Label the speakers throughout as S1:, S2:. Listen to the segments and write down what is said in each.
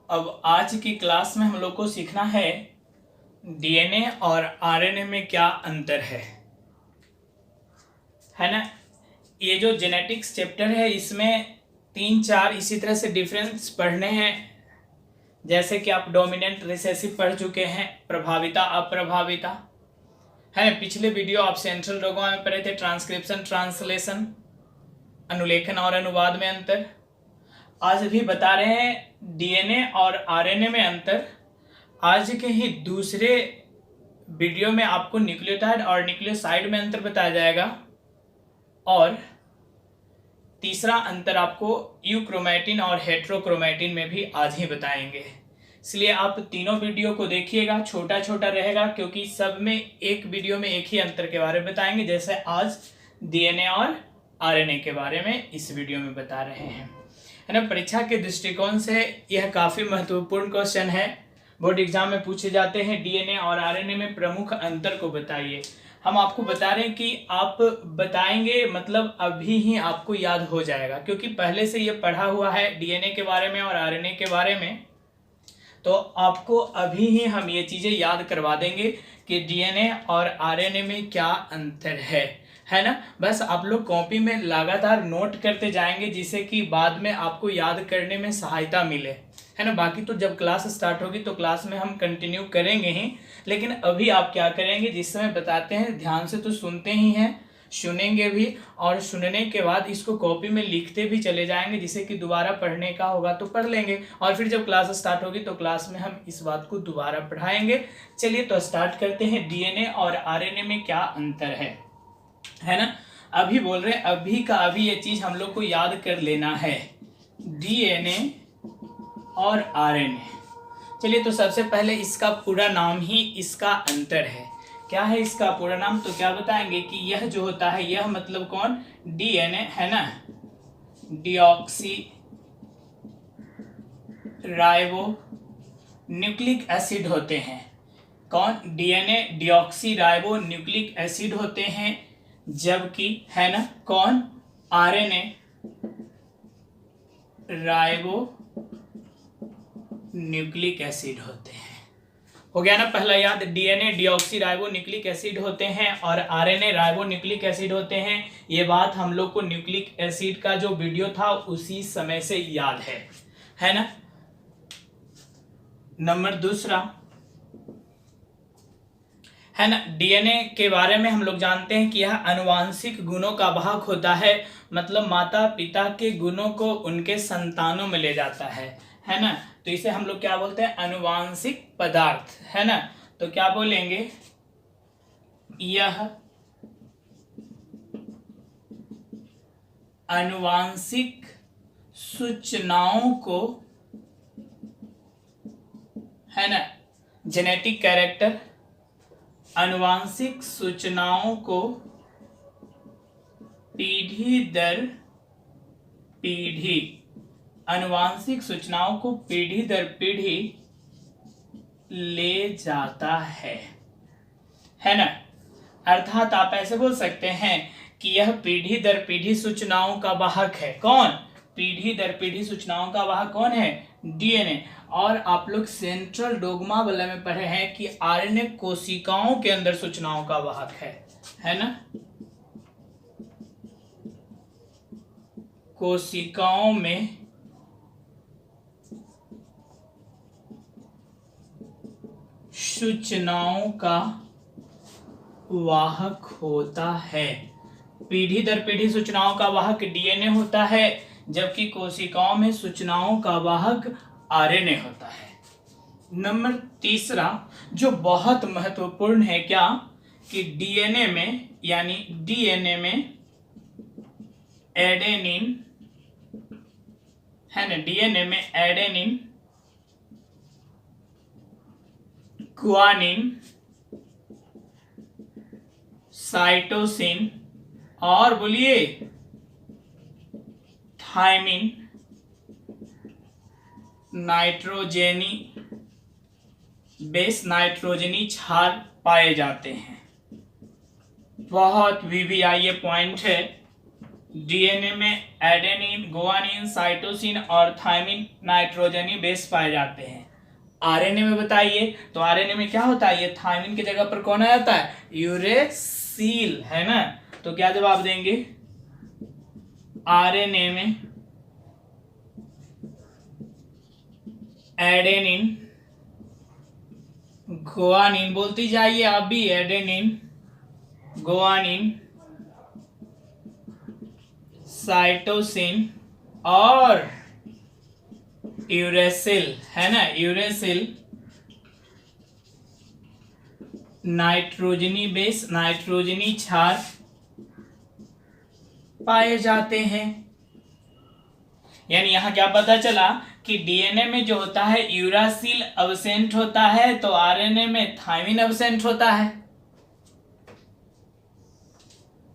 S1: अब आज की क्लास में हम लोग को सीखना है डीएनए और आरएनए में क्या अंतर है ना। ये जो जेनेटिक्स चैप्टर है इसमें 3-4 इसी तरह से डिफरेंस पढ़ने हैं। जैसे कि आप डोमिनेंट रिसेसिव पढ़ चुके हैं, प्रभाविता अप्रभाविता है। पिछले वीडियो आप सेंट्रल डोग्मा में पढ़े थे, ट्रांसक्रिप्शन ट्रांसलेशन, अनुलेखन और अनुवाद में अंतर। आज भी बता रहे हैं डीएनए और आरएनए में अंतर। आज के ही दूसरे वीडियो में आपको न्यूक्लियोटाइड और न्यूक्लियोसाइड में अंतर बताया जाएगा और तीसरा अंतर आपको यूक्रोमैटिन और हेट्रोक्रोमैटिन में भी आज ही बताएंगे। इसलिए आप तीनों वीडियो को देखिएगा, छोटा छोटा रहेगा क्योंकि सब में एक वीडियो में एक ही अंतर के बारे में बताएंगे। जैसे आज डीएनए और आरएनए के बारे में इस वीडियो में बता रहे हैं, है ना। परीक्षा के दृष्टिकोण से यह काफ़ी महत्वपूर्ण क्वेश्चन है। बोर्ड एग्जाम में पूछे जाते हैं डीएनए और आरएनए में प्रमुख अंतर को बताइए। हम आपको बता रहे हैं कि आप बताएंगे मतलब अभी ही आपको याद हो जाएगा क्योंकि पहले से ये पढ़ा हुआ है डीएनए के बारे में और आरएनए के बारे में। तो आपको अभी ही हम ये चीज़ें याद करवा देंगे कि डीएनए और आरएनए में क्या अंतर है ना। बस आप लोग कॉपी में लगातार नोट करते जाएंगे जिससे कि बाद में आपको याद करने में सहायता मिले, है ना। बाकी तो जब क्लास स्टार्ट होगी तो क्लास में हम कंटिन्यू करेंगे ही, लेकिन अभी आप क्या करेंगे, जिस समय बताते हैं ध्यान से तो सुनते ही हैं, सुनेंगे भी और सुनने के बाद इसको कॉपी में लिखते भी चले जाएंगे जिससे कि दोबारा पढ़ने का होगा तो पढ़ लेंगे और फिर जब क्लास स्टार्ट होगी तो क्लास में हम इस बात को दोबारा पढ़ाएंगे। चलिए तो स्टार्ट करते हैं, डीएनए और आरएनए में क्या अंतर है ना। अभी बोल रहे हैं अभी का अभी ये चीज हम लोग को याद कर लेना है, डीएनए और आरएनए। चलिए तो सबसे पहले इसका पूरा नाम ही इसका अंतर है। क्या है इसका पूरा नाम, तो क्या बताएंगे कि यह जो होता है यह मतलब कौन, डीएनए है ना, डीऑक्सी राइबो न्यूक्लिक एसिड होते हैं। कौन, DNA deoxy ribo nucleic acid होते हैं, जबकि है ना कौन, आरएनए राइबो न्यूक्लिक एसिड होते हैं। हो गया ना पहला याद, DNA deoxy ribo nucleic acid होते हैं और आरएनए राइबो न्यूक्लिक एसिड होते हैं। ये बात हम लोग को न्यूक्लिक एसिड का जो वीडियो था उसी समय से याद है ना। नंबर दूसरा है ना, डीएनए के बारे में हम लोग जानते हैं कि यह आनुवांशिक गुणों का वाहक होता है, मतलब माता पिता के गुणों को उनके संतानों में ले जाता है ना। तो इसे हम लोग क्या बोलते हैं, आनुवांशिक पदार्थ, है ना। तो क्या बोलेंगे, यह आनुवांशिक सूचनाओं को, है ना, जेनेटिक कैरेक्टर, आनुवांशिक सूचनाओं को पीढ़ी दर पीढ़ी, आनुवांशिक सूचनाओं को पीढ़ी दर पीढ़ी ले जाता है ना। अर्थात आप ऐसे बोल सकते हैं कि यह पीढ़ी दर पीढ़ी सूचनाओं का वाहक है। कौन, पीढ़ी दर पीढ़ी सूचनाओं का वाहक कौन है, डीएनए। और आप लोग सेंट्रल डोग्मा वाले में पढ़े हैं कि आरएनए कोशिकाओं के अंदर सूचनाओं का वाहक है ना। कोशिकाओं में सूचनाओं का वाहक होता है। पीढ़ी दर पीढ़ी सूचनाओं का वाहक डीएनए होता है, जबकि कोशिकाओं में सूचनाओं का वाहक आरएनए होता है। नंबर तीसरा जो बहुत महत्वपूर्ण है, क्या, कि डीएनए में यानी डीएनए में एडेनिन, है ना, डीएनए में एडेनिन, गुआनिन, साइटोसिन और बोलिए थायमिन, नाइट्रोजेनी बेस नाइट्रोजनी क्षार पाए जाते हैं। बहुत वीवीआईए पॉइंट है, डीएनए में एडेनिन, गुआनिन, साइटोसिन और थायमिन नाइट्रोजनी बेस पाए जाते हैं। आरएनए में बताइए, तो आरएनए में क्या होता है, ये थायमिन की जगह पर कौन आ जाता है, यूरेसिल, है ना। तो क्या जवाब देंगे, आरएनए में एडेनिन, गुआनिन, बोलती जाइए आप भी, एडेनिन, गुआनिन, साइटोसिन और यूरेसिल, है ना, यूरेसिल नाइट्रोजनी बेस, नाइट्रोजनी क्षार पाए जाते हैं। यानी यहां क्या पता चला कि डीएनए में जो होता है यूरासिल अब्सेंट होता है, तो आरएनए में थायमिन अब्सेंट होता है।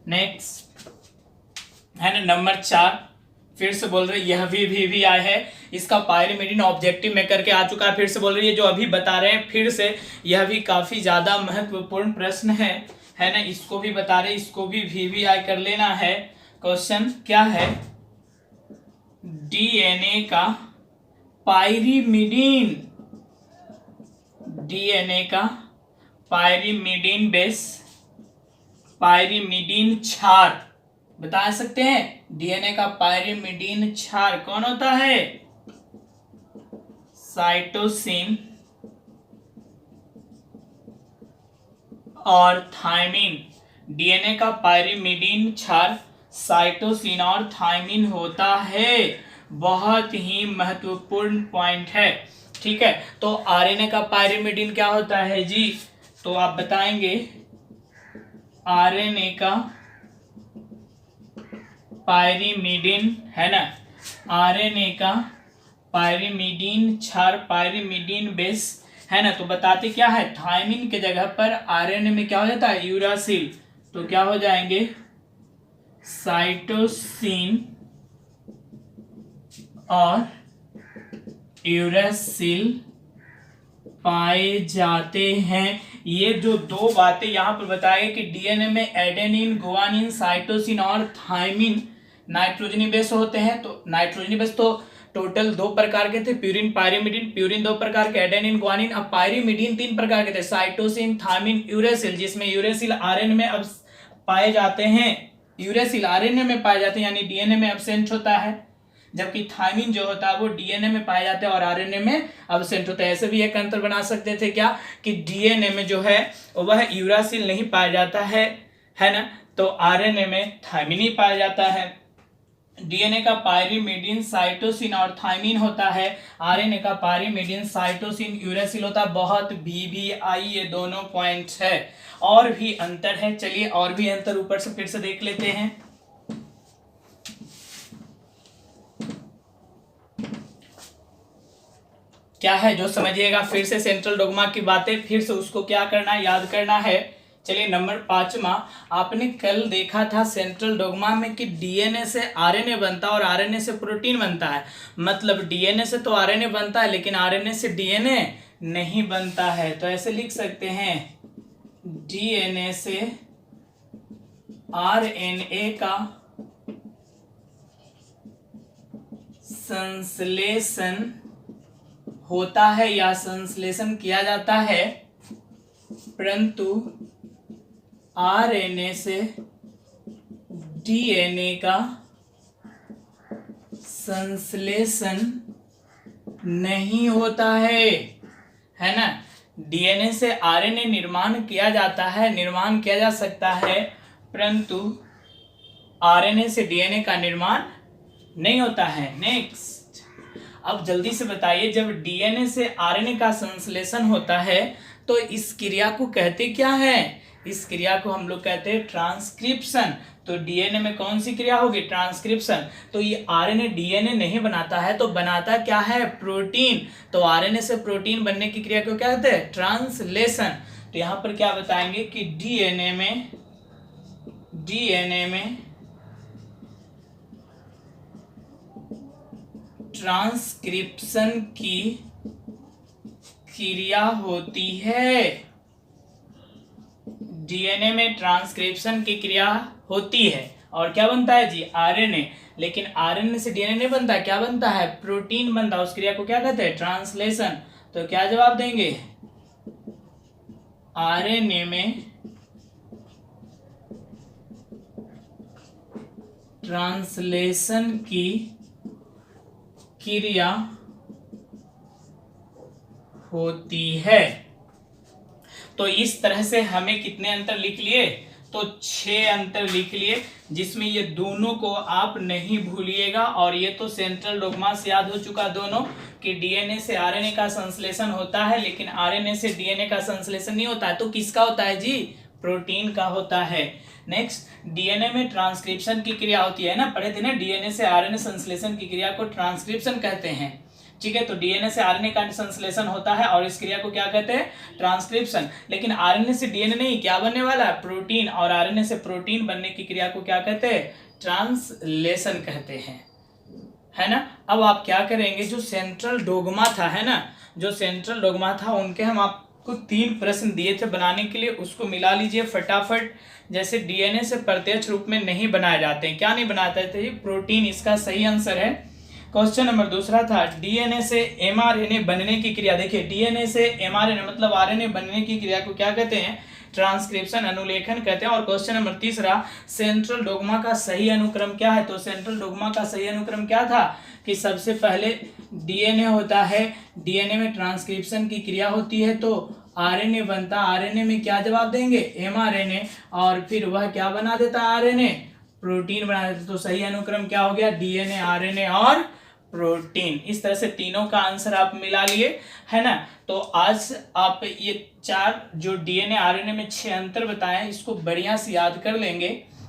S1: नेक्स्ट है ना नंबर 4, फिर से बोल रहे यह भी आया है, इसका पायरिमिडिन ऑब्जेक्टिव में करके आ चुका है। फिर से बोल रही है, जो अभी बता रहे हैं फिर से, यह भी काफी ज्यादा महत्वपूर्ण प्रश्न है ना। इसको भी बता रहे, इसको भी आई कर लेना है। क्वेश्चन क्या है, डीएनए का पायरिमिडिन, डीएनए का पायरिमिडिन बेस, पायरिमिडिन क्षार बता सकते हैं। डीएनए का पायरिमिडिन क्षार कौन होता है, साइटोसिन और थायमिन। डीएनए का पायरिमिडिन क्षार साइटोसिन और थायमिन होता है। बहुत ही महत्वपूर्ण पॉइंट है, ठीक है। तो आरएनए का पायरिमिडिन क्या होता है जी, तो आप बताएंगे, आरएनए का पायरिमिडिन, है ना, आरएनए का पायरिमिडिन क्षार, पायरिमिडिन बेस, है ना। तो बताते क्या है, थायमिन के जगह पर आरएनए में क्या हो जाता है, यूरासिल। तो क्या हो जाएंगे, साइटोसिन और यूरासिल पाए जाते हैं। ये जो दो बातें यहाँ पर बताए कि डीएनए में एडेनिन, गुआनिन, साइटोसिन और थायमिन नाइट्रोजनी बेस होते हैं। तो नाइट्रोजनी बेस तो टोटल 2 प्रकार के थे, प्यूरिन, पायरिमिडिन। प्यूरिन 2 प्रकार के, एडेनिन, गुआनिन। अब पायरिमिडिन 3 प्रकार के थे, साइटोसिन, थायमिन, यूरेसिल, जिसमें यूरेसिल आरएनए में अब पाए जाते हैं, यूरेसिल आरएनए में पाए जाते हैं, यानी डीएनए में एब्सेंट होता है, जबकि थायमिन जो होता है वो डीएनए में पाए जाते हैं और आरएनए में एब्सेंट होता है। ऐसे भी एक अंतर बना सकते थे क्या, कि डीएनए में जो है वह यूरासिल नहीं पाया जाता है ना, तो आरएनए में थायमिन ही पाया जाता है। डीएनए का पायरिमिडिन साइटोसिन और थायमिन होता है, आरएनए का पायरिमिडिन साइटोसिन यूरेसिल होता है। बहुत VVI ये दोनों पॉइंट्स है। और भी अंतर है, चलिए और भी अंतर ऊपर से फिर से देख लेते हैं। क्या है जो समझिएगा, फिर से सेंट्रल डोग्मा की बातें फिर से उसको क्या करना है, याद करना है। चलिए नंबर 5वां, आपने कल देखा था सेंट्रल डोग्मा में कि डीएनए से आरएनए बनता है और आरएनए से प्रोटीन बनता है। मतलब डीएनए से तो आरएनए बनता है, लेकिन आरएनए से डीएनए नहीं बनता है। तो ऐसे लिख सकते हैं, डीएनए से आरएनए का संश्लेषण होता है या संश्लेषण किया जाता है, परंतु आरएनए से डीएनए का संश्लेषण नहीं होता है ना। डीएनए से आरएनए निर्माण किया जाता है, निर्माण किया जा सकता है, परंतु आरएनए से डीएनए का निर्माण नहीं होता है। नेक्स्ट, अब जल्दी से बताइए, जब डीएनए से आरएनए का संश्लेषण होता है तो इस क्रिया को कहते क्या है, इस क्रिया को हम लोग कहते हैं ट्रांसक्रिप्शन। तो डीएनए में कौन सी क्रिया होगी, ट्रांसक्रिप्शन। तो ये आरएनए डीएनए नहीं बनाता है, तो बनाता क्या है, प्रोटीन। तो आरएनए से प्रोटीन बनने की क्रिया को क्या कहते हैं, ट्रांसलेशन। तो यहां पर क्या बताएंगे कि डीएनए में ट्रांसक्रिप्शन की क्रिया होती है, डीएनए में ट्रांसक्रिप्शन की क्रिया होती है। और क्या बनता है जी, आरएनए। लेकिन आरएनए से डीएनए नहीं बनता, क्या बनता है, प्रोटीन बनता है। उस क्रिया को क्या कहते हैं, ट्रांसलेशन। तो क्या जवाब देंगे, आरएनए में ट्रांसलेशन की क्रिया होती है। तो इस तरह से हमें कितने अंतर लिख लिए, तो 6 अंतर लिख लिए, जिसमें ये दोनों को आप नहीं भूलिएगा। और ये तो सेंट्रल डोग्मा से याद हो चुका दोनों, कि डीएनए से आरएनए का संश्लेषण होता है, लेकिन आरएनए से डीएनए का संश्लेषण नहीं होता है। तो किसका होता है जी, प्रोटीन का होता है। नेक्स्ट, डीएनए में ट्रांसक्रिप्शन की क्रिया होती है ना, पढ़े थे ना, डीएनए से आरएनए संश्लेषण की क्रिया को ट्रांसक्रिप्शन कहते हैं। ठीक है, तो डीएनए से आरएनए का संश्लेषण होता है और इस क्रिया को क्या कहते हैं, ट्रांसक्रिप्शन। लेकिन आरएनए से डीएनए नहीं, क्या बनने वाला है, प्रोटीन। और आरएनए से प्रोटीन बनने की क्रिया को क्या कहते हैं, ट्रांसलेशन कहते हैं, है ना। अब आप क्या करेंगे, जो सेंट्रल डोग्मा था, है ना, जो सेंट्रल डोग्मा था, उनके हम आपको 3 प्रश्न दिए थे बनाने के लिए, उसको मिला लीजिए फटाफट। जैसे डीएनए से प्रत्यक्ष रूप में नहीं बनाए जाते हैं, क्या नहीं बनाते थे, प्रोटीन, इसका सही आंसर है। क्वेश्चन नंबर दूसरा था, डीएनए से एमआरएनए बनने की क्रिया। देखिए, डीएनए से एमआरएनए मतलब आरएनए बनने की क्रिया को क्या कहते हैं, ट्रांसक्रिप्शन, अनुलेखन कहते हैं। और क्वेश्चन नंबर तीसरा, सेंट्रल डोग्मा का सही अनुक्रम क्या है। तो सेंट्रल डोग्मा का सही अनुक्रम क्या था, कि सबसे पहले डीएनए होता है, डीएनए में ट्रांसक्रिप्शन की क्रिया होती है तो आरएनए बनता, आरएनए में क्या जवाब देंगे, एमआरएनए, और फिर वह क्या बना देता, आरएनए प्रोटीन बना देता। तो सही अनुक्रम क्या हो गया, डीएनए, आरएनए और प्रोटीन। इस तरह से तीनों का आंसर आप मिला लिए, है ना। तो आज आप ये 4 जो डीएनए आरएनए में 6 अंतर बताए, इसको बढ़िया से याद कर लेंगे,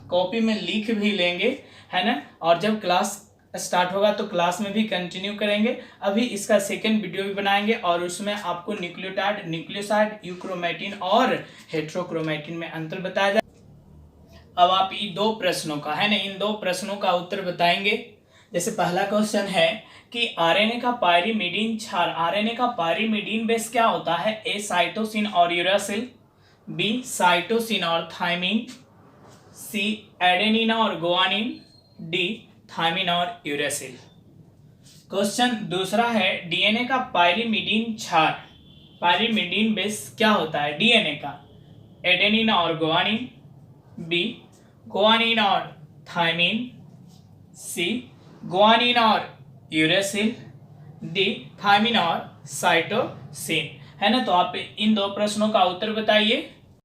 S1: कॉपी में लिख भी लेंगे, है ना। और जब क्लास स्टार्ट होगा तो क्लास में भी कंटिन्यू करेंगे। अभी इसका सेकंड वीडियो भी बनाएंगे और उसमें आपको न्यूक्लियोटाइड, न्यूक्लियोसाइड, यूक्रोमेटिन और हेट्रोक्रोमेटिन में अंतर बताया जाए। अब आप इन 2 प्रश्नों का, है ना, इन 2 प्रश्नों का उत्तर बताएंगे। जैसे पहला क्वेश्चन है कि आरएनए का पायरीमिडीन क्षार, आरएनए का पायरीमिडीन बेस क्या होता है, ए साइटोसिन और यूरासिल, बी साइटोसिन और थाइमिन, सी एडेनिन और गुआनिन, डी थाइमिन और यूरासिल। क्वेश्चन दूसरा है, डीएनए का पायरीमिडीन क्षार, पायरीमिडीन बेस क्या होता है डीएनए का, एडेनिन और गुआनिन, बी गुआनिन और थाइमिन, सी गुआनिन और यूरासिल, डी थाइमिन और साइटोसिन, है ना। तो आप इन 2 प्रश्नों का उत्तर बताइए।